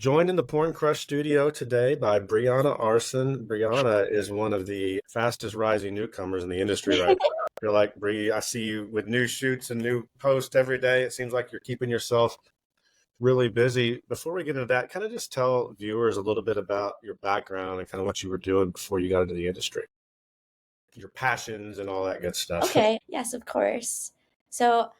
Joined in the Porn Crush studio today by Brianna Arson. Brianna is one of the fastest rising newcomers in the industry right now. I feel like, Bri, I see you with new shoots and new posts every day. It seems like you're keeping yourself really busy. Before we get into that, kind of just tell viewers a little bit about your background and kind of what you were doing before you got into the industry, your passions and all that good stuff. Okay, yes, of course. So,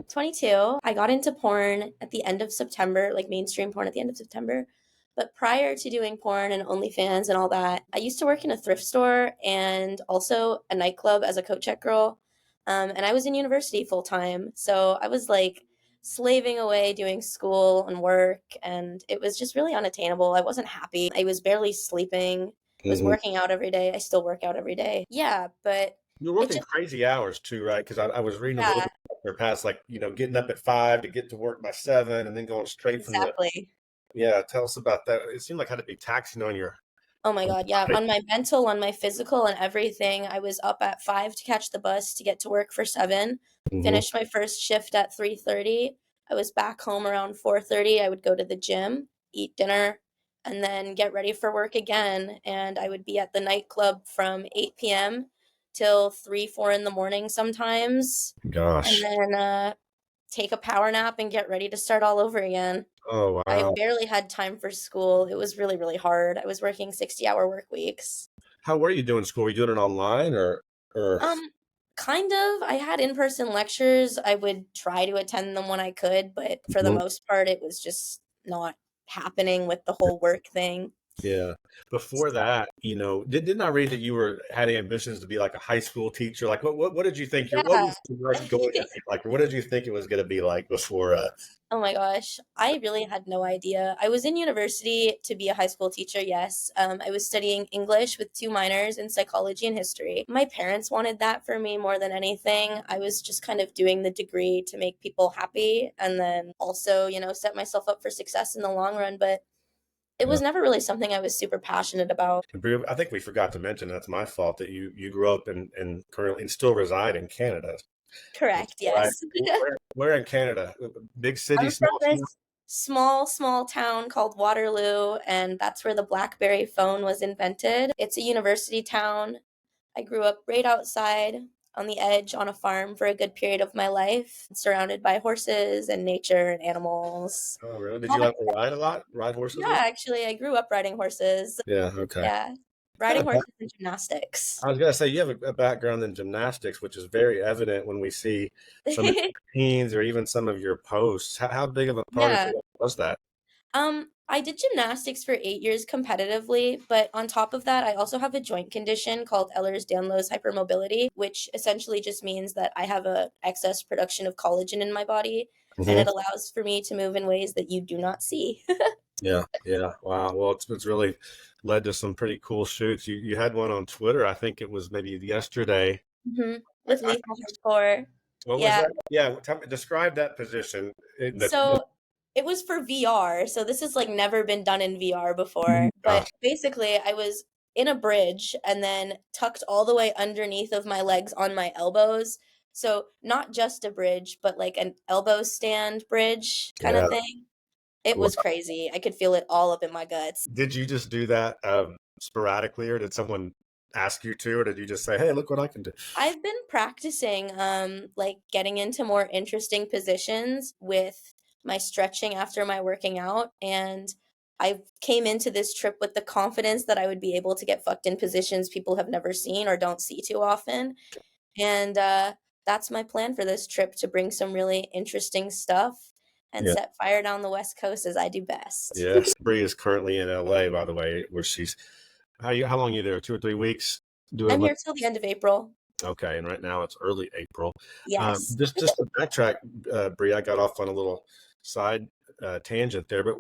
22, I got into porn at the end of September, like mainstream porn at the end of September. But prior to doing porn and OnlyFans and all that, I used to work in a thrift store and also a nightclub as a coat check girl. And I was in university full time. So I was like slaving away doing school and work, and it was just really unattainable. I wasn't happy. I was barely sleeping. I was hmm working out every day. I still work out every day. Yeah, but You're it working just, crazy hours too, right? Because I was reading a little yeah, bit about their past, like, getting up at 5 to get to work by 7 and then going straight from the. exactly. Yeah, tell us about that. It seemed like it had to be taxing on your Oh my God, yeah. body. On my mental, on my physical, and everything, I was up at 5 to catch the bus to get to work for 7. hmm Finished my first shift at 3:30. I was back home around 4:30. I would go to the gym, eat dinner, and then get ready for work again. And I would be at the nightclub from 8 p.m. till 3, 4 in the morning sometimes. And Gosh. then take a power nap and get ready to start all over again. Oh, I wow. barely had time for school. It was really, really hard. I was working 60-hour work weeks. How were you doing school? Were you doing it online or Um, kind of. I had in-person lectures. I would try to attend them when I could, but for the Mhm. most part, it was just not happening with the whole work thing. Yeah. Before So, that, didn't I read that you were had ambitions to be like a high school teacher? Like what did you think what yeah. was the work going to be like? What did you think it was going to be like before Oh my gosh, I really had no idea. I was in university to be a high school teacher, yes. I was studying English with two minors in psychology and history. My parents wanted that for me more than anything. I was just kind of doing the degree to make people happy and then also, set myself up for success in the long run. But it Yeah. was never really something I was super passionate about. I think we forgot to mention that's my fault that you grew up and currently and still reside in Canada. Correct, Right. yes. Where in Canada? Big city, I'm from small city? this small, small town called Waterloo, and that's where the BlackBerry phone was invented. It's a university town. I grew up right outside on the edge on a farm for a good period of my life, surrounded by horses and nature and animals. Oh, really? Did All you that like to ride a lot? Ride horses a Yeah, lot? actually, I grew up riding horses. Yeah, okay. Yeah, Got riding a horses and gymnastics. I was gonna say you have a background in gymnastics, which is very evident when we see some of your routines or even some of your posts. How big of a part of Yeah. it was that? I did gymnastics for 8 years competitively, but on top of that, I also have a joint condition called Ehlers-Danlos hypermobility, which essentially just means that I have a excess production of collagen in my body, and hmm it allows for me to move in ways that you do not see. Yeah, yeah. Wow. Well, it's really led to some pretty cool shoots. You had one on Twitter. I think it was maybe yesterday. With I, lethal hardcore. what was Yeah. that? Yeah. Describe that position. So it was for VR. So this has like never been done in VR before. But Gosh, basically, I was in a bridge and then tucked all the way underneath of my legs on my elbows. So not just a bridge, but like an elbow stand bridge kind of yeah. thing. It Wow. was crazy. I could feel it all up in my guts. Did you just do that sporadically, or did someone ask you to, or did you just say, "Hey, look what I can do"? I've been practicing like getting into more interesting positions with my stretching after my working out, and I came into this trip with the confidence that I would be able to get fucked in positions people have never seen or don't see too often. And that's my plan for this trip, to bring some really interesting stuff and Yeah. set fire down the West Coast as I do best. Yes, Bree is currently in LA, by the way, where she's how long are you there? 2 or 3 weeks doing I'm what? here till the end of April. Okay, and right now it's early April. Yes. Just to backtrack, Bree, I got off on a little side tangent there, but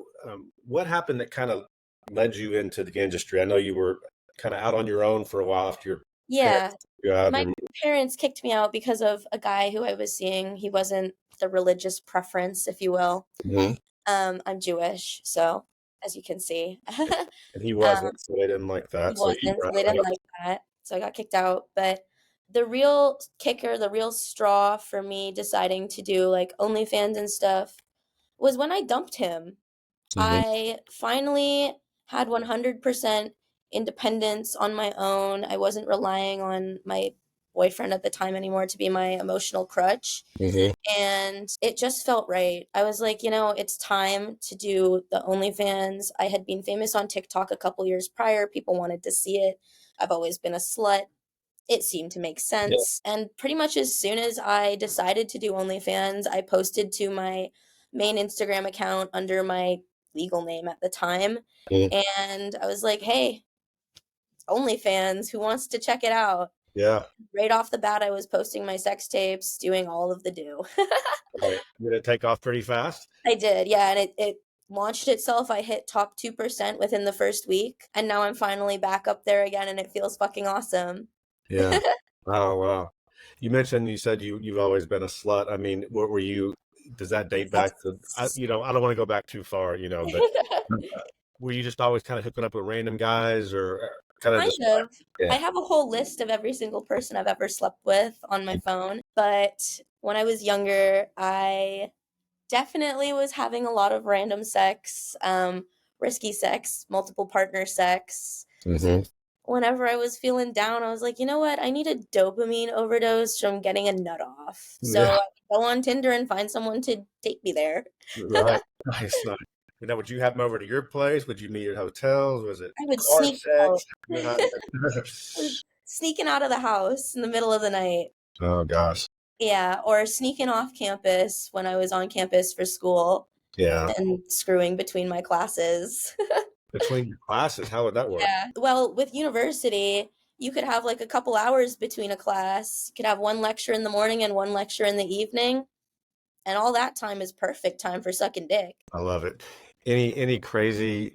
what happened that kind of led you into the industry? I know you were kind of out on your own for a while after your parents Yeah. took you out, My and parents kicked me out because of a guy who I was seeing. He wasn't the religious preference, if you will. Mhm. I'm Jewish, so as you can see. And he Um, wasn't, so they didn't like he that. So you wasn't, were so they didn't out. like that. So I got kicked out. But the real kicker, the real straw for me deciding to do like OnlyFans and stuff was when I dumped him. Hmm. I finally had 100% independence on my own. I wasn't relying on my boyfriend at the time anymore to be my emotional crutch. Hmm. And it just felt right. I was like, it's time to do the OnlyFans. I had been famous on TikTok a couple years prior. People wanted to see it. I've always been a slut. It seemed to make Yeah. sense. And pretty much as soon as I decided to do OnlyFans, I posted to my main Instagram account under my legal name at the time. Mhm. And I was like, hey, OnlyFans, who wants to check it out? Yeah. Right off the bat, I was posting my sex tapes, doing all of the do. Right. Did it take off pretty fast? I did, yeah, and it launched itself. I hit top 2% within the first week, and now I'm finally back up there again, and it feels fucking awesome. Yeah. Oh, wow. You said you've always been a slut. I mean, what were you, does that date back to, Yes. I don't want to go back too far, but were you just always kind of hooking up with random guys or kind of Kind just, of. I yeah. have a whole list of every single person I've ever slept with on my phone, but when I was younger, I definitely was having a lot of random sex, risky sex, multiple partner sex. Hmm. Whenever I was feeling down, I was like, you know what? I need a dopamine overdose from getting a nut off. So Yeah. I go on Tinder and find someone to take me there. Right. Nice. Nice. Now, would you have them over to your place? Would you meet at hotels? Was it I would car sneak out. sex? How did it- Sneaking out of the house in the middle of the night. Oh, gosh. Yeah, or sneaking off campus when I was on campus for school Yeah. and screwing between my classes. Between your classes, how would that work? Yeah. Well, with university, you could have like a couple hours between a class. You could have one lecture in the morning and one lecture in the evening, and all that time is perfect time for sucking dick. I love it. Any crazy,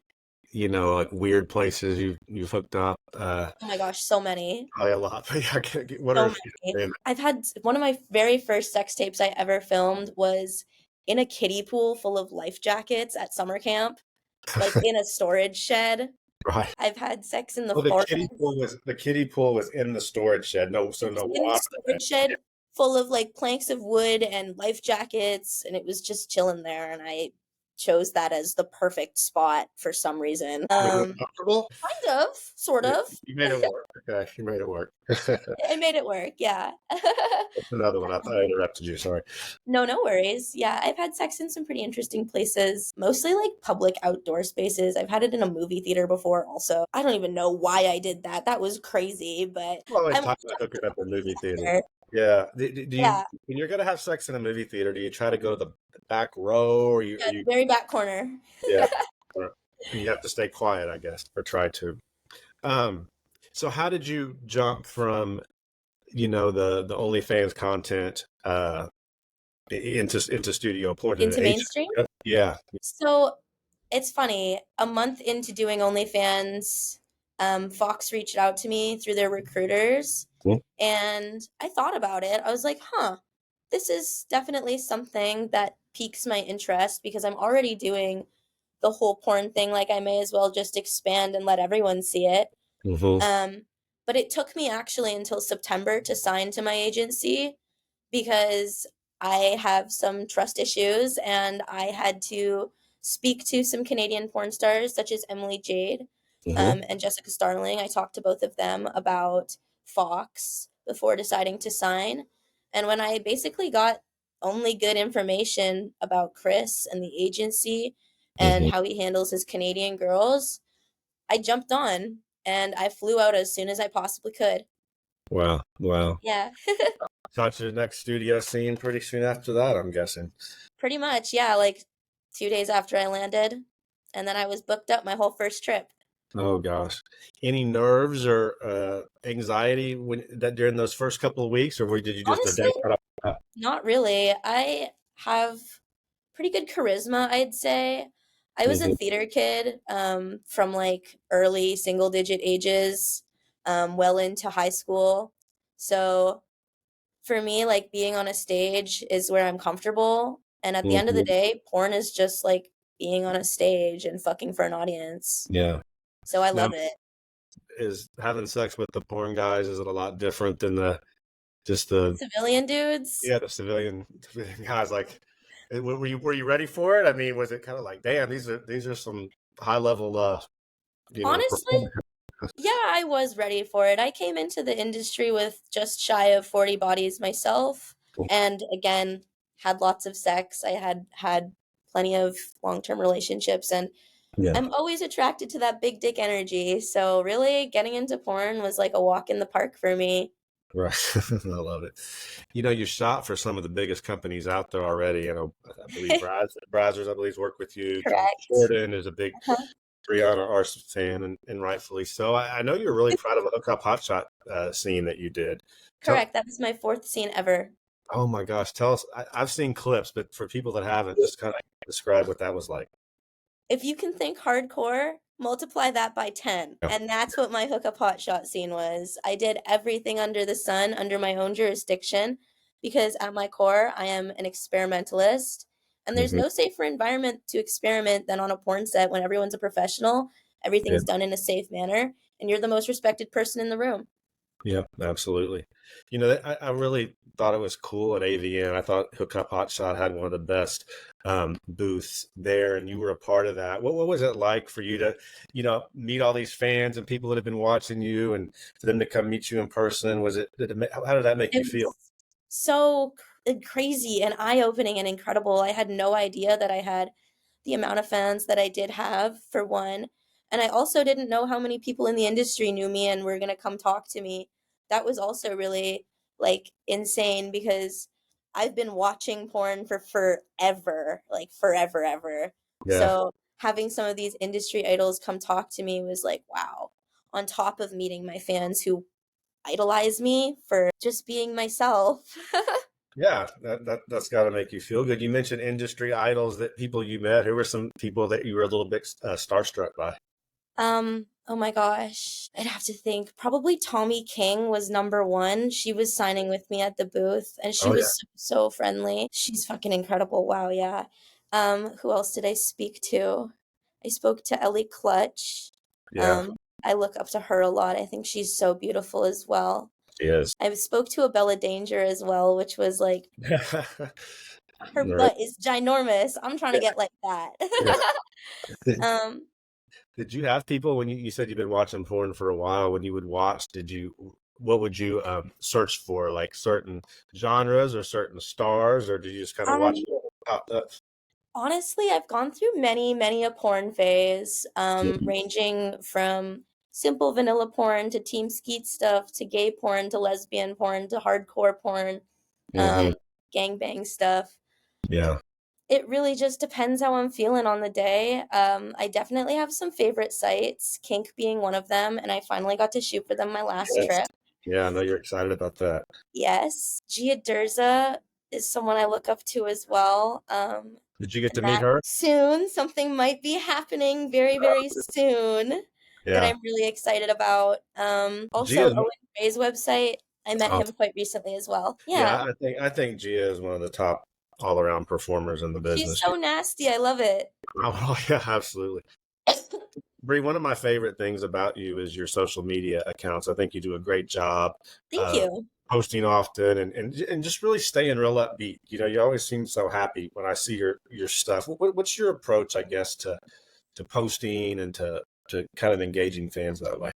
like weird places you've hooked up? Oh my gosh, so many. Probably a lot. But yeah, what So are a many. few? I've had one of my very first sex tapes I ever filmed was in a kiddie pool full of life jackets at summer camp, like in a storage shed. Right. I've had sex in the Well, forest, the kiddie pool was in the storage shed. No, so no in the water. storage shed full of like planks of wood and life jackets, and it was just chilling there. And I chose that as the perfect spot for some reason. Was it comfortable? Kind of, sort Yeah, of. you made it work. Okay, you made it work. That's I made it work. Yeah. another one. I thought I interrupted you. Sorry. No, no worries. Yeah, I've had sex in some pretty interesting places, mostly like public outdoor spaces. I've had it in a movie theater before also. I don't even know why I did that. That was crazy, but Well, always I'm talking about hooking up in movie theaters. there. Yeah. Do you, Yeah, when you're gonna have sex in a movie theater, do you try to go to the back row, or yeah, very back corner. yeah, or you have to stay quiet, I guess, or try to. Um, so how did you jump from, the OnlyFans content into studio porn and Into agent? mainstream. Yeah. So it's funny. A month into doing OnlyFans, Fox reached out to me through their recruiters, Mhm. and I thought about it. I was like, huh, this is definitely something that piques my interest because I'm already doing the whole porn thing. Like, I may as well just expand and let everyone see it. Mhm. Um, but it took me actually until September to sign to my agency because I have some trust issues and I had to speak to some Canadian porn stars such as Emily Jade Mhm. and Jessica Starling. I talked to both of them about Fox before deciding to sign. And when I basically got only good information about Chris and the agency and Mhm. how he handles his Canadian girls, I jumped on and I flew out as soon as I possibly could. Wow. Wow. Yeah. So to the next studio scene pretty soon after that, I'm guessing. Pretty much, yeah, like 2 days after I landed. And then I was booked up my whole first trip. Oh gosh. Any nerves or anxiety during those first couple of weeks, or did you just Honestly, adapt right off not really. I have pretty good charisma, I'd say. I the was a bat? theater kid from like early single digit ages, well into high school. So for me, like being on a stage is where I'm comfortable. And at the end of the Mhm. day, porn is just like being on a stage and fucking for an audience. Yeah. So I Now, love it. is having sex with the porn guys, is it a lot different than just the Civilian dudes. yeah, the civilian guys like Were you ready for it? I mean, was it kind of like, damn, these are some high level, Honestly, performance? yeah, I was ready for it. I came into the industry with just shy of 40 bodies myself, and again, had lots of sex. I had plenty of long-term relationships, and Yeah. I'm always attracted to that big dick energy. So really, getting into porn was like a walk in the park for me. Right. I love it. You shot for some of the biggest companies out there already. I believe Brazzers, I believe, work with you. Tom Correct. Jordan is a big Uh-huh. Brianna Arson fan, and rightfully so. I know you're really proud of the Hookup Hotshot scene that you did. Tell, Correct. That was my fourth scene ever. oh my gosh, tell us. I've seen clips, but for people that haven't, just kind of describe what that was like. If you can think hardcore, multiply that by 10. Yeah. And that's what my hookup hotshot scene was. I did everything under the sun, under my own jurisdiction, because at my core, I am an experimentalist. And there's Hmm. no safer environment to experiment than on a porn set when everyone's a professional, Yeah. everything's done in a safe manner, and you're the most respected person in the room. Yeah, absolutely. I really thought it was cool at AVN. I thought Hookup Hotshot had one of the best booths there, and you were a part of that. What was it like for you to, meet all these fans and people that have been watching you, and for them to come meet you in person? How did that make It you feel? was so crazy and eye-opening and incredible. I had no idea that I had the amount of fans that I did have, for one. And I also didn't know how many people in the industry knew me and were going to come talk to me. That was also really like insane because I've been watching porn for forever, like forever, ever. Yeah, So having some of these industry idols come talk to me was like, wow. On top of meeting my fans who idolize me for just being myself. yeah, that's got to make you feel good. You mentioned industry idols, that people you met. Who were some people that you were a little bit starstruck by? Oh my gosh, I'd have to think. Probably Tommy King was number one. She was signing with me at the booth and she Oh yeah, was so friendly. She's fucking incredible. Wow, yeah. Who else did I speak to? I spoke to Ellie Clutch. yeah, Um, I look up to her a lot. I think she's so beautiful as well. she is. I spoke to a Bella Danger as well, which was like her Right. butt is ginormous. I'm trying to Yeah, get like that. yeah. um, Did you have people when you said you've been watching porn for a while? When you would watch, what would you search for? Like certain genres or certain stars, or did you just kind of watch um, what popped up? Honestly, I've gone through many a porn phase, ranging from simple vanilla porn to Team Skeet stuff to gay porn to lesbian porn to hardcore porn, Hmm. gangbang stuff. Yeah. It really just depends how I'm feeling on the day. I definitely have some favorite sites, Kink being one of them, and I finally got to shoot for them my last Yes. trip. Yeah, I know you're excited about that. Yes, Gia Durza is someone I look up to as well. Did you get And to meet that her? soon, something might be happening very soon that Yeah. I'm really excited about. Also, Gia's, Owen Gray's website, I met oh, him quite recently as well. yeah, Yeah, I think Gia is one of the top all around performers in the she's business. so nasty. I love it. Oh, yeah, absolutely. Bree, one of my favorite things about you is your social media accounts. I think you do a great job Thank uh, you. posting often and just really staying real upbeat. You always seem so happy when I see your stuff. What's your approach, I guess, to posting and to kind of engaging fans that way?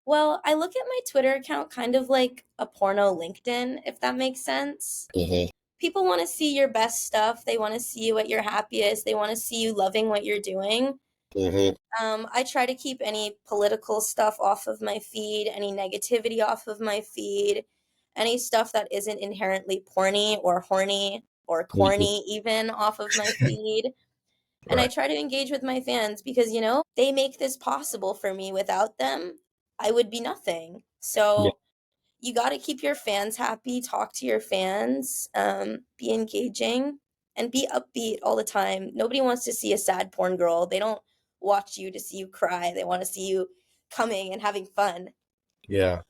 Well, I look at my Twitter account kind of like a porno LinkedIn, if that makes sense. Hmm. People want to see your best stuff. They want to see you at your happiest. They want to see you loving what you're doing. Hmm. I try to keep any political stuff off of my feed, any negativity off of my feed, any stuff that isn't inherently porny or horny or Hmm. corny even off of my feed. And I Right. try to engage with my fans because, they make this possible for me. Without them, I would be nothing. Yeah. So you got to keep your fans happy, talk to your fans, be engaging, and be upbeat all the time. Nobody wants to see a sad porn girl. They don't watch you to see you cry. They want to see you coming and having fun. Yeah.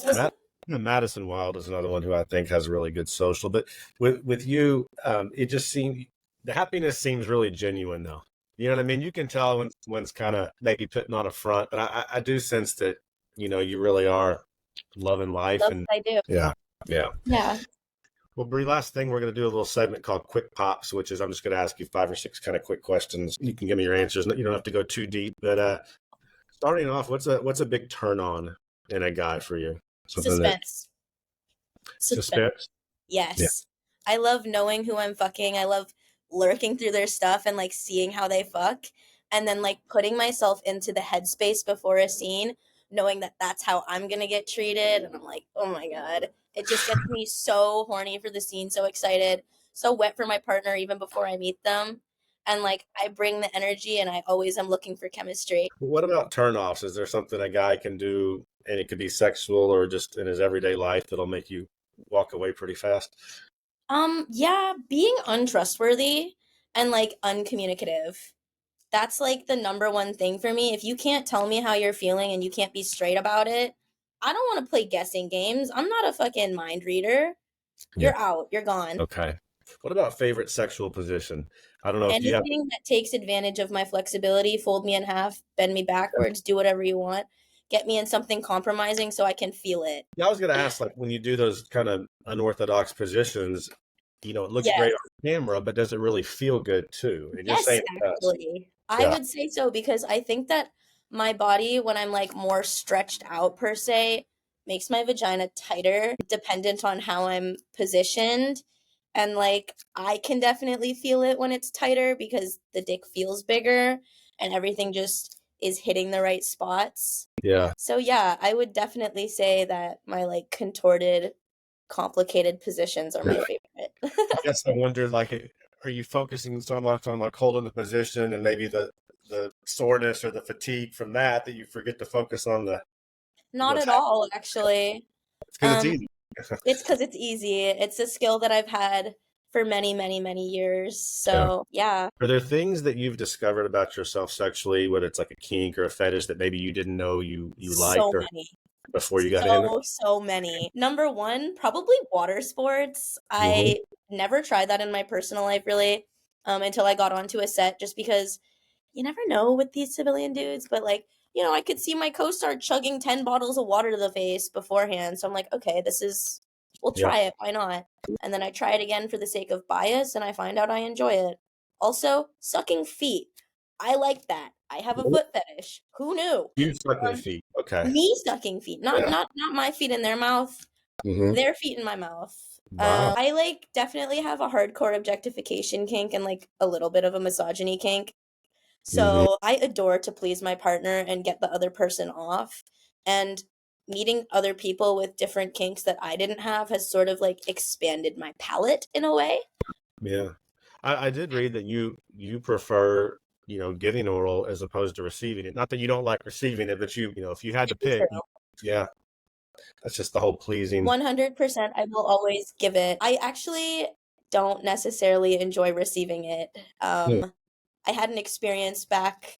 Matt, Madison Wild is another one who I think has a really good social. But with you, it just seems the happiness seems really genuine, though. You know what I mean? You can tell when it's kind of maybe putting on a front, but I do sense that you really are loving life, Love and what I do. yeah, yeah. Yeah. Well, Bree, last thing, we're going to do a little segment called Quick Pops, which is I'm just going to ask you 5 or 6 kind of quick questions. You can give me your answers. You don't have to go too deep. But starting off, what's a big turn on in a guy for you? Something that Suspense. Suspense. suspense. Yeah. Yes. I love knowing who I'm fucking. I love lurking through their stuff and like seeing how they fuck and then like putting myself into the headspace before a scene, knowing that that's how I'm going to get treated and I'm like, "Oh my god." It just gets me so horny for the scene, so excited, so wet for my partner even before I meet them. And like I bring the energy and I always am looking for chemistry. What about turnoffs? Is there something a guy can do, and it could be sexual or just in his everyday life that'll make you walk away pretty fast? Yeah, being untrustworthy and like uncommunicative. That's like the number one thing for me. If you can't tell me how you're feeling and you can't be straight about it, I don't want to play guessing games. I'm not a fucking mind reader. Yeah. You're out. You're gone. Okay. What about favorite sexual position? I don't know if you have. Anything that takes advantage of my flexibility, fold me in half, bend me backwards, do whatever you want. Get me in something compromising so I can feel it. Yeah, I was going to ask, like, when you do those kind of unorthodox positions, it looks Yes. great on camera, but does it really feel good too? And you're Yes, saying it does. actually. I Yeah. would say so because I think that my body, when I'm like more stretched out per se, makes my vagina tighter, dependent on how I'm positioned. And like I can definitely feel it when it's tighter because the dick feels bigger and everything just is hitting the right spots. Yeah. So yeah, I would definitely say that my like contorted, complicated positions are my favorite. I guess I wonder, like, are you focusing so much on like holding the position and maybe the soreness or the fatigue from that you forget to focus on the Not what's at happening? all, actually. It's because it's Um, easy. it's because it's easy. It's a skill that I've had for many, many, many years. Yeah. So, yeah, Are there things that you've discovered about yourself sexually, whether it's like a kink or a fetish that maybe you didn't know you liked so or many. before you got in it? So many. Number one, probably water sports. Hmm. I never tried that in my personal life, really, until I got onto a set, just because you never know with these civilian dudes, but like, I could see my co-star chugging 10 bottles of water to the face beforehand. So I'm like, okay, we'll Yeah. try it. Why not? And then I try it again for the sake of bias and I find out I enjoy it. Also, sucking feet. I like that. I have a foot fetish. Who knew? You suck their Um, feet. Okay. Me sucking feet, not Yeah. not not my feet in their mouth, Hmm. their feet in my mouth. Wow. I like definitely have a hardcore objectification kink and like a little bit of a misogyny kink. Hmm. So I adore to please my partner and get the other person off. And meeting other people with different kinks that I didn't have has sort of like expanded my palette in a way. Yeah. I did read that you prefer, giving oral as opposed to receiving it. Not that you don't like receiving it, but if you had to pick, True. yeah, that's just the whole pleasing. 100% I will always give it. I actually don't necessarily enjoy receiving it. Hmm. I had an experience back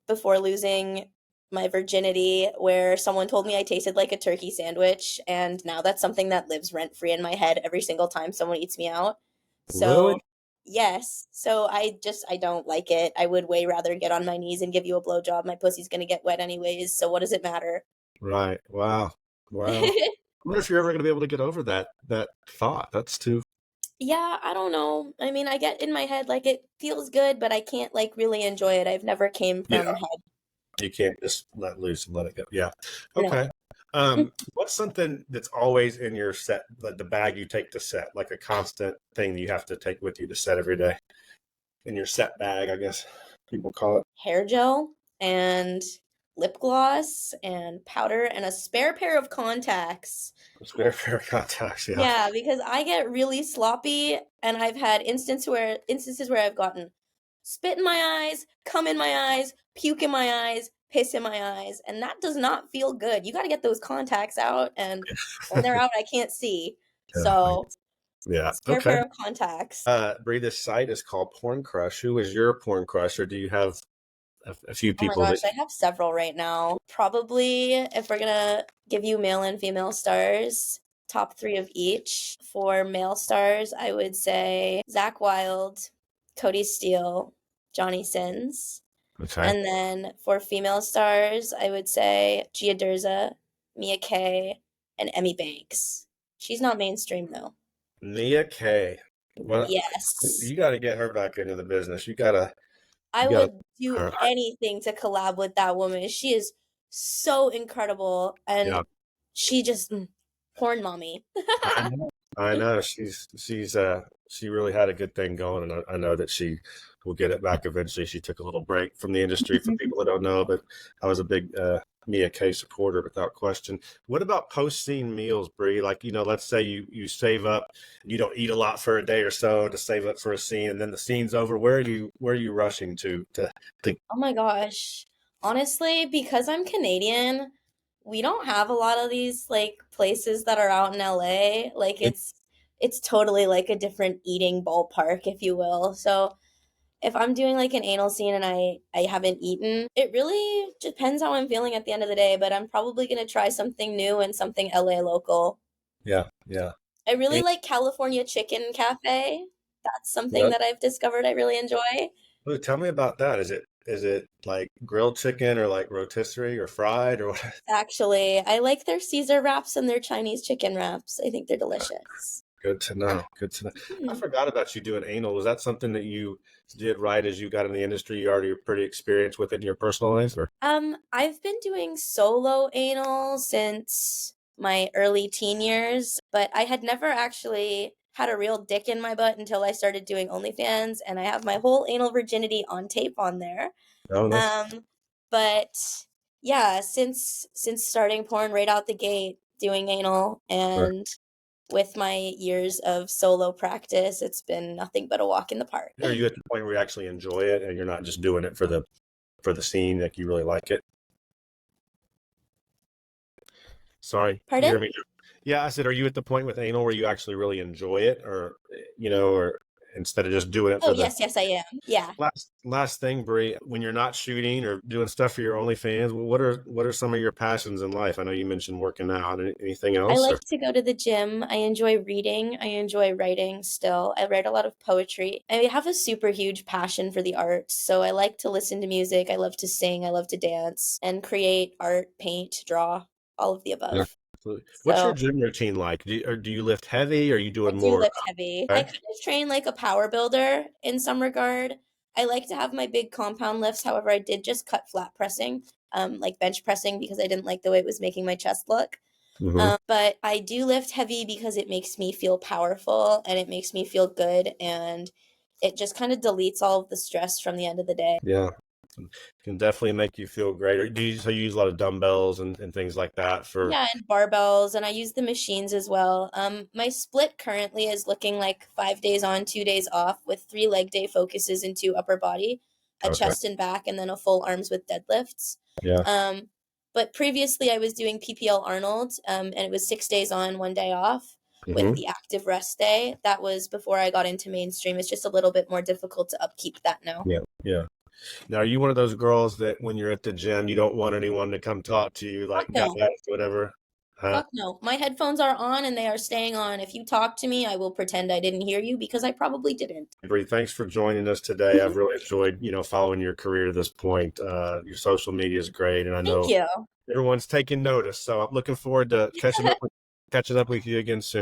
before losing my virginity where someone told me I tasted like a turkey sandwich, and now that's something that lives rent free in my head every single time someone eats me out. Really? So, yes. So I don't like it. I would way rather get on my knees and give you a blowjob. My pussy's gonna get wet anyways, so what does it matter? Right. Wow. Wow. I wonder if you're ever going to be able to get over that thought. That's too. Yeah, I don't know. I mean, I get in my head like it feels good, but I can't like really enjoy it. I've never came Yeah. from head. You can't just let loose and let it go. Yeah. No. Okay. What's something that's always in your set, like the bag you take to set, like a constant thing you have to take with you to set every day? In your set bag, I guess people call it. Hair gel and lip gloss and powder and a spare pair of contacts. Spare pair of contacts. Yeah. Yeah, because I get really sloppy and I've had instances where I've gotten spit in my eyes, cum in my eyes, puke in my eyes, piss in my eyes, and that does not feel good. You got to get those contacts out, and when they're out I can't see. Yeah. So, Yeah. spare Okay. pair of contacts. Bree, this site is called Porn Crush. Who is your porn crush, or do you have a few Oh my people that? gosh, I have several right now. Probably, if we're gonna give you male and female stars, top three of each. For male stars, I would say Zach Wilde, Cody Steele, Johnny Sins. Okay. And then for female stars, I would say Gia Durza, Mia K, and Emmy Banks. She's not mainstream though. Mia K. Well, Yes. you got to get her back into the business. You I got would to. do anything to collab with that woman. She is so incredible Yeah, and she just porn mommy. I know. I know. She really had a good thing going, and I know that she will get it back eventually. She took a little break from the industry for people that don't know, but I was a big Mia K supporter without question. What about post scene meals, Bree? Like, let's say you save up, you don't eat a lot for a day or so to save up for a scene, and then the scene's over. Where are you rushing to Oh my gosh. Honestly, because I'm Canadian, we don't have a lot of these like places that are out in LA. Like it's totally like a different eating ballpark, if you will. So if I'm doing like an anal scene and I haven't eaten, it really depends how I'm feeling at the end of the day, but I'm probably gonna try something new and something LA local. Yeah, yeah. I really And, like California Chicken Cafe. That's something yeah. that I've discovered I really enjoy. Ooh, tell me about that. Is it like grilled chicken or like rotisserie or fried or what? Actually, I like their Caesar wraps and their Chinese chicken wraps. I think they're delicious. Good to know. Good to know. I Mhm. forgot about you doing anal. Was that something that you did right as you got in the industry? You already were pretty experienced with it in your personal life, or I've been doing solo anal since my early teen years, but I had never actually had a real dick in my butt until I started doing OnlyFans, and I have my whole anal virginity on tape on there. no? That's Um, but yeah, since starting porn right out the gate, doing anal or and with my years of solo practice, it's been nothing but a walk in the park. are you at the point where you actually enjoy it and you're not just doing it for the scene, like you really like it? Sorry, you Pardon? hear me? Yeah, I said, are you at the point with anal where you actually really enjoy it, or instead of just doing it Oh, for the yes, yes, I am. Yeah. last thing, Brie, when you're not shooting or doing stuff for your OnlyFans, what are some of your passions in life? I know you mentioned working out. Anything I else? like Or to go to the gym. I enjoy reading. I enjoy writing still. I write a lot of poetry. I have a super huge passion for the arts. So I like to listen to music. I love to sing. I love to dance and create art, paint, draw, all of the yeah, above. absolutely. What's your So gym routine like? Do you lift heavy? Or are you I doing do more? lift heavy. I Okay. kind of train like a power builder in some regard. I like to have my big compound lifts. However, I did just cut flat pressing, like bench pressing, because I didn't like the way it was making my chest look. Hmm. But I do lift heavy because it makes me feel powerful and it makes me feel good and it just kind of deletes all of the stress from the end of the day. Yeah, can definitely make you feel great. Or do you use a lot of dumbbells and things like that for? Yeah, and barbells, and I use the machines as well. My split currently is looking like 5 days on, 2 days off, with 3 leg day focuses into upper body, a Okay. chest and back, and then a full arms with deadlifts. Yeah. Um, but previously I was doing PPL Arnold, and it was 6 days on, 1 day off with Hmm. the active rest day. That was before I got into mainstream. It's just a little bit more difficult to upkeep that now. Yeah. Yeah. Now, are you one of those girls that when you're at the gym, you don't want anyone to come talk to you, Fuck like guys, no. whatever? Huh? Fuck no. My headphones are on and they are staying on. If you talk to me, I will pretend I didn't hear you because I probably didn't. Bree, thanks for joining us today. I've really enjoyed, following your career to this point. Your social media is great, and I Thank know you. everyone's taking notice. So I'm looking forward to catching up with you again soon.